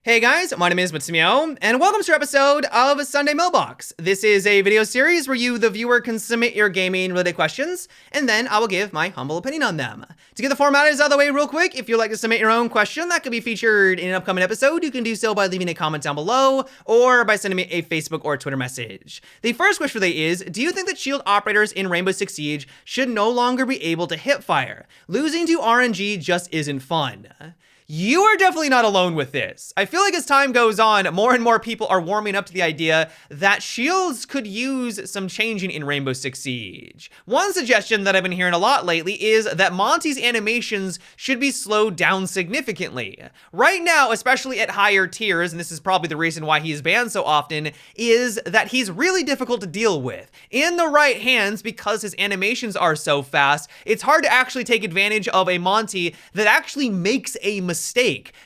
Hey guys, my name is Matsumoto, and welcome to our episode of Sunday Mailbox. This is a video series where you, the viewer, can submit your gaming-related questions, and then I will give my humble opinion on them. To get the formalities out of the way real quick, if you'd like to submit your own question that could be featured in an upcoming episode, you can do so by leaving a comment down below, or by sending me a Facebook or Twitter message. The first question for today is, do you think that shield operators in Rainbow Six Siege should no longer be able to hip fire? Losing to RNG just isn't fun. You are definitely not alone with this. I feel like as time goes on, more and more people are warming up to the idea that shields could use some changing in Rainbow Six Siege. One suggestion that I've been hearing a lot lately is that Monty's animations should be slowed down significantly. Right now, especially at higher tiers, and this is probably the reason why he's banned so often, is that he's really difficult to deal with. In the right hands, because his animations are so fast, it's hard to actually take advantage of a Monty that actually makes a mistake,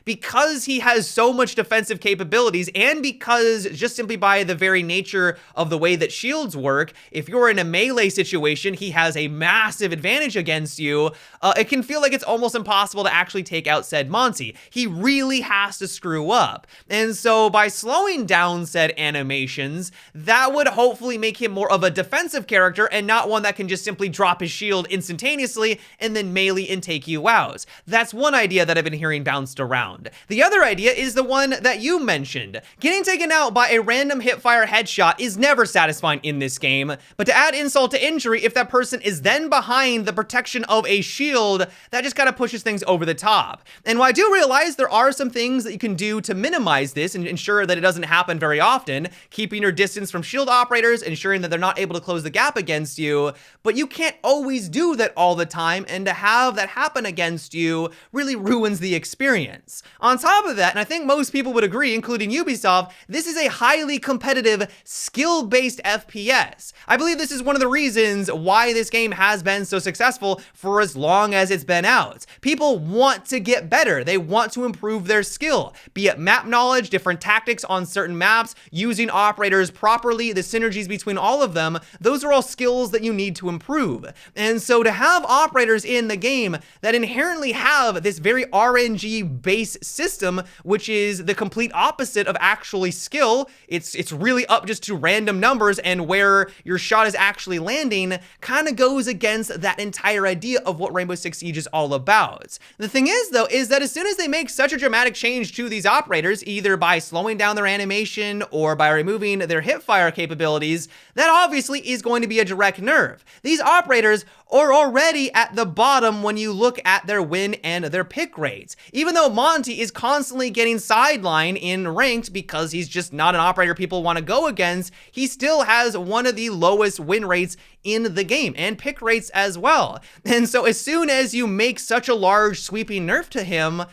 because he has so much defensive capabilities, and because just simply by the very nature of the way that shields work, if you're in a melee situation, he has a massive advantage against you. It can feel like it's almost impossible to actually take out said Monty. He really has to screw up. And so by slowing down said animations, that would hopefully make him more of a defensive character and not one that can just simply drop his shield instantaneously and then melee and take you out. That's one idea that I've been hearing bounced around. The other idea is the one that you mentioned. Getting taken out by a random hipfire headshot is never satisfying in this game, but to add insult to injury, if that person is then behind the protection of a shield, that just kind of pushes things over the top. And while I do realize there are some things that you can do to minimize this and ensure that it doesn't happen very often, keeping your distance from shield operators, ensuring that they're not able to close the gap against you, but you can't always do that all the time, and to have that happen against you really ruins the experience. On top of that, and I think most people would agree, including Ubisoft, this is a highly competitive, skill-based FPS. I believe this is one of the reasons why this game has been so successful for as long as it's been out. People want to get better. They want to improve their skill, be it map knowledge, different tactics on certain maps, using operators properly, the synergies between all of them. Those are all skills that you need to improve. And so to have operators in the game that inherently have this very RNG base system, which is the complete opposite of actually skill, it's really up just to random numbers and where your shot is actually landing, kind of goes against that entire idea of what Rainbow Six Siege is all about. The thing is though, is that as soon as they make such a dramatic change to these operators, either by slowing down their animation or by removing their hipfire capabilities, that obviously is going to be a direct nerf. These operators are already at the bottom when you look at their win and their pick rates. Even though Monty is constantly getting sidelined in ranked because he's just not an operator people want to go against, he still has one of the lowest win rates in the game, and pick rates as well. And so as soon as you make such a large sweeping nerf to him,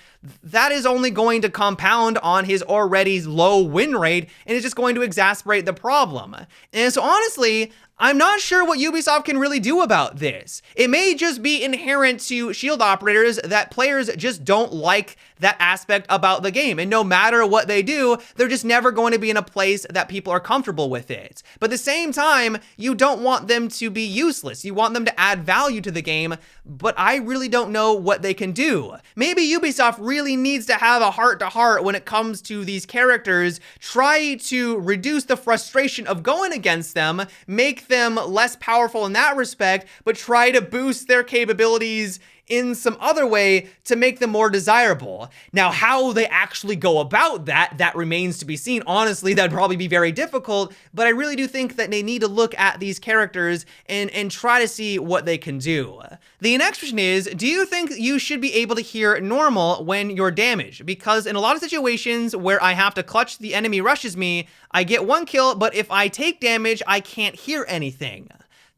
that is only going to compound on his already low win rate, and it's just going to exacerbate the problem. And so honestly, I'm not sure what Ubisoft can really do about this. It may just be inherent to shield operators that players just don't like that aspect about the game, and no matter what they do, they're just never going to be in a place that people are comfortable with it. But at the same time, you don't want them to be useless. You want them to add value to the game, but I really don't know what they can do. Maybe Ubisoft really needs to have a heart-to-heart when it comes to these characters, try to reduce the frustration of going against them, make them less powerful in that respect, but try to boost their capabilities in some other way to make them more desirable. Now, how they actually go about that remains to be seen. Honestly, that'd probably be very difficult, but I really do think that they need to look at these characters and try to see what they can do. The next question is, do you think you should be able to hear normal when you're damaged? Because in a lot of situations where I have to clutch the enemy rushes me, I get one kill, but if I take damage, I can't hear anything.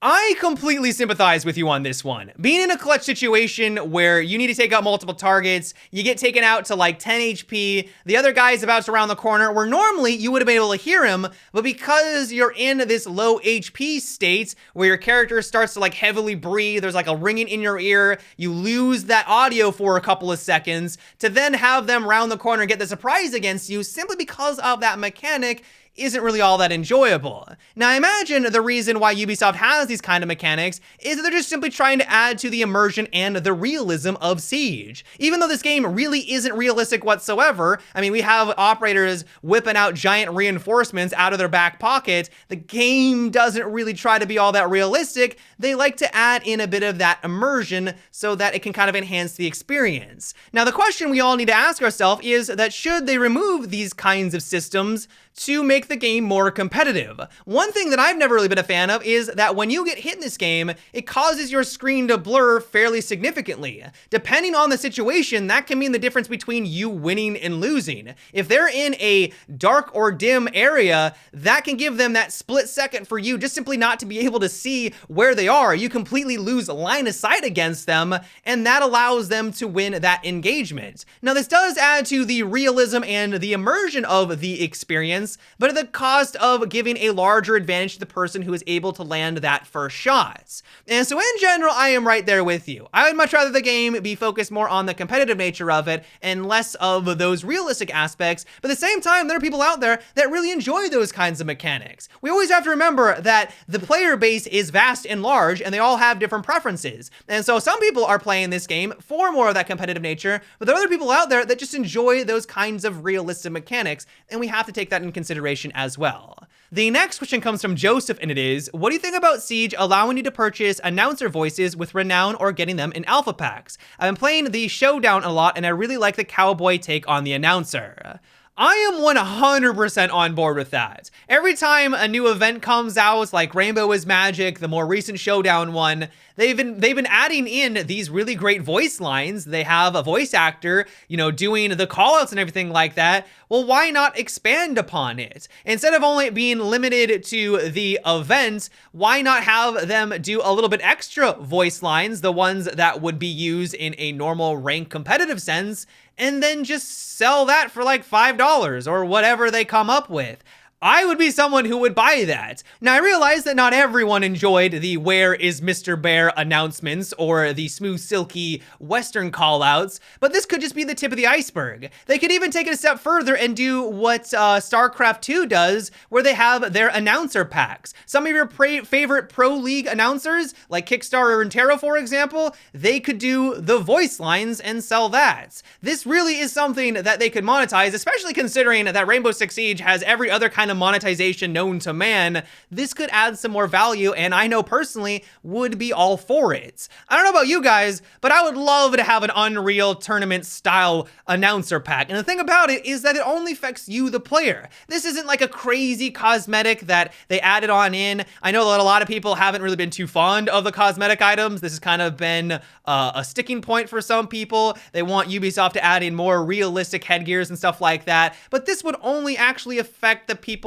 I completely sympathize with you on this one. Being in a clutch situation where you need to take out multiple targets, you get taken out to like 10 HP, the other guy is about to round the corner, where normally you would have been able to hear him, but because you're in this low HP state where your character starts to like heavily breathe, there's like a ringing in your ear, you lose that audio for a couple of seconds, to then have them round the corner and get the surprise against you simply because of that mechanic isn't really all that enjoyable. Now, I imagine the reason why Ubisoft has these kind of mechanics is that they're just simply trying to add to the immersion and the realism of Siege. Even though this game really isn't realistic whatsoever, I mean, we have operators whipping out giant reinforcements out of their back pocket. The game doesn't really try to be all that realistic. They like to add in a bit of that immersion so that it can kind of enhance the experience. Now, the question we all need to ask ourselves is that should they remove these kinds of systems to make the game more competitive? One thing that I've never really been a fan of is that when you get hit in this game, it causes your screen to blur fairly significantly. Depending on the situation, that can mean the difference between you winning and losing. If they're in a dark or dim area, that can give them that split second for you just simply not to be able to see where they are. You completely lose line of sight against them, and that allows them to win that engagement. Now, this does add to the realism and the immersion of the experience, but at the cost of giving a larger advantage to the person who is able to land that first shot. And so in general, I am right there with you. I would much rather the game be focused more on the competitive nature of it and less of those realistic aspects, but at the same time, there are people out there that really enjoy those kinds of mechanics. We always have to remember that the player base is vast and large, and they all have different preferences. And so some people are playing this game for more of that competitive nature, but there are other people out there that just enjoy those kinds of realistic mechanics, and we have to take that into consideration as well. The next question comes from Joseph, and it is, what do you think about Siege allowing you to purchase announcer voices with Renown or getting them in alpha packs? I've been playing the Showdown a lot, and I really like the cowboy take on the announcer. I am 100% on board with that. Every time a new event comes out, like Rainbow is Magic, the more recent Showdown one, they've been adding in these really great voice lines. They have a voice actor, doing the callouts and everything like that. Well, why not expand upon it? Instead of only being limited to the event, why not have them do a little bit extra voice lines, the ones that would be used in a normal rank competitive sense, and then just sell that for like $5 or whatever they come up with? I would be someone who would buy that. Now, I realize that not everyone enjoyed the "Where is Mr. Bear" announcements or the smooth, silky Western callouts, but this could just be the tip of the iceberg. They could even take it a step further and do what StarCraft 2 does, where they have their announcer packs. Some of your favorite Pro League announcers, like Kickstarter and Terra, for example, they could do the voice lines and sell that. This really is something that they could monetize, especially considering that Rainbow Six Siege has every other kind of monetization known to man. This could add some more value, and I know personally would be all for it. I don't know about you guys, but I would love to have an Unreal Tournament style announcer pack. And the thing about it is that it only affects you, the player. This isn't like a crazy cosmetic that they added on in. I know that a lot of people haven't really been too fond of the cosmetic items. This has kind of been a sticking point for some people. They want Ubisoft to add in more realistic headgears and stuff like that. But this would only actually affect the people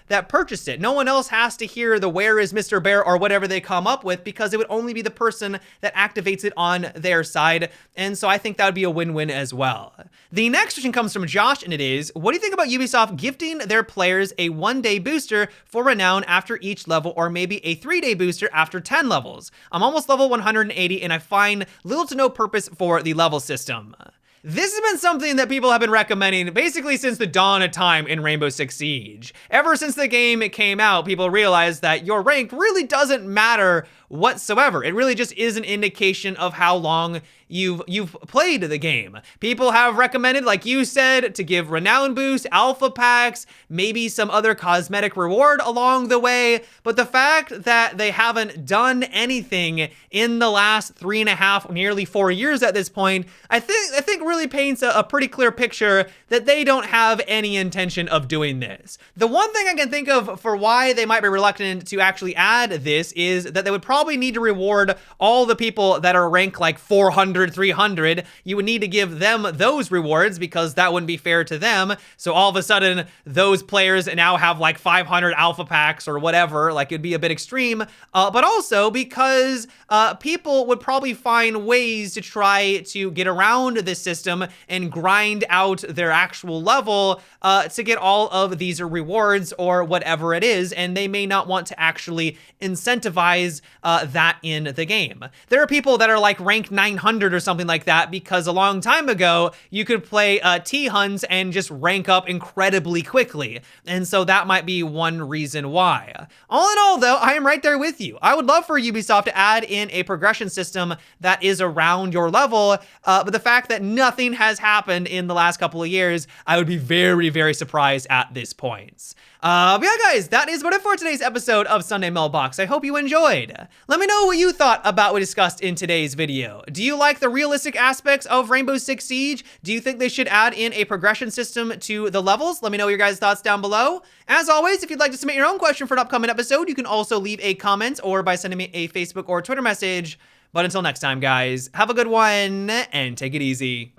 that purchased it. No one else has to hear the "Where is Mr. Bear" or whatever they come up with, because it would only be the person that activates it on their side. And so I think that would be a win-win as well. The next question comes from Josh, and it is, what do you think about Ubisoft gifting their players a 1-day booster for Renown after each level, or maybe a 3-day booster after 10 levels? I'm almost level 180, and I find little to no purpose for the level system. This has been something that people have been recommending basically since the dawn of time in Rainbow Six Siege. Ever since the game came out, people realized that your rank really doesn't matter whatsoever. It really just is an indication of how long you've played the game. People have recommended, like you said, to give renown boost, alpha packs, maybe some other cosmetic reward along the way, but the fact that they haven't done anything in the last 3.5, nearly 4 years at this point, I think really paints a pretty clear picture that they don't have any intention of doing this. The one thing I can think of for why they might be reluctant to actually add this is that they would probably need to reward all the people that are ranked like 400, 300. You would need to give them those rewards because that wouldn't be fair to them. So all of a sudden, those players now have like 500 alpha packs or whatever. Like, it'd be a bit extreme. But also because people would probably find ways to try to get around this system and grind out their actual level to get all of these rewards or whatever it is. And they may not want to actually incentivize that in the game. There are people that are like ranked 900 or something like that because a long time ago, you could play T-Huns and just rank up incredibly quickly. And so that might be one reason why. All in all though, I am right there with you. I would love for Ubisoft to add in a progression system that is around your level, but the fact that nothing has happened in the last couple of years, I would be very, very surprised at this point. But yeah, guys, that is about it for today's episode of Sunday Mailbox. I hope you enjoyed. Let me know what you thought about what we discussed in today's video. Do you like the realistic aspects of Rainbow Six Siege? Do you think they should add in a progression system to the levels? Let me know your guys' thoughts down below. As always, if you'd like to submit your own question for an upcoming episode, you can also leave a comment or by sending me a Facebook or Twitter message. But until next time, guys, have a good one and take it easy.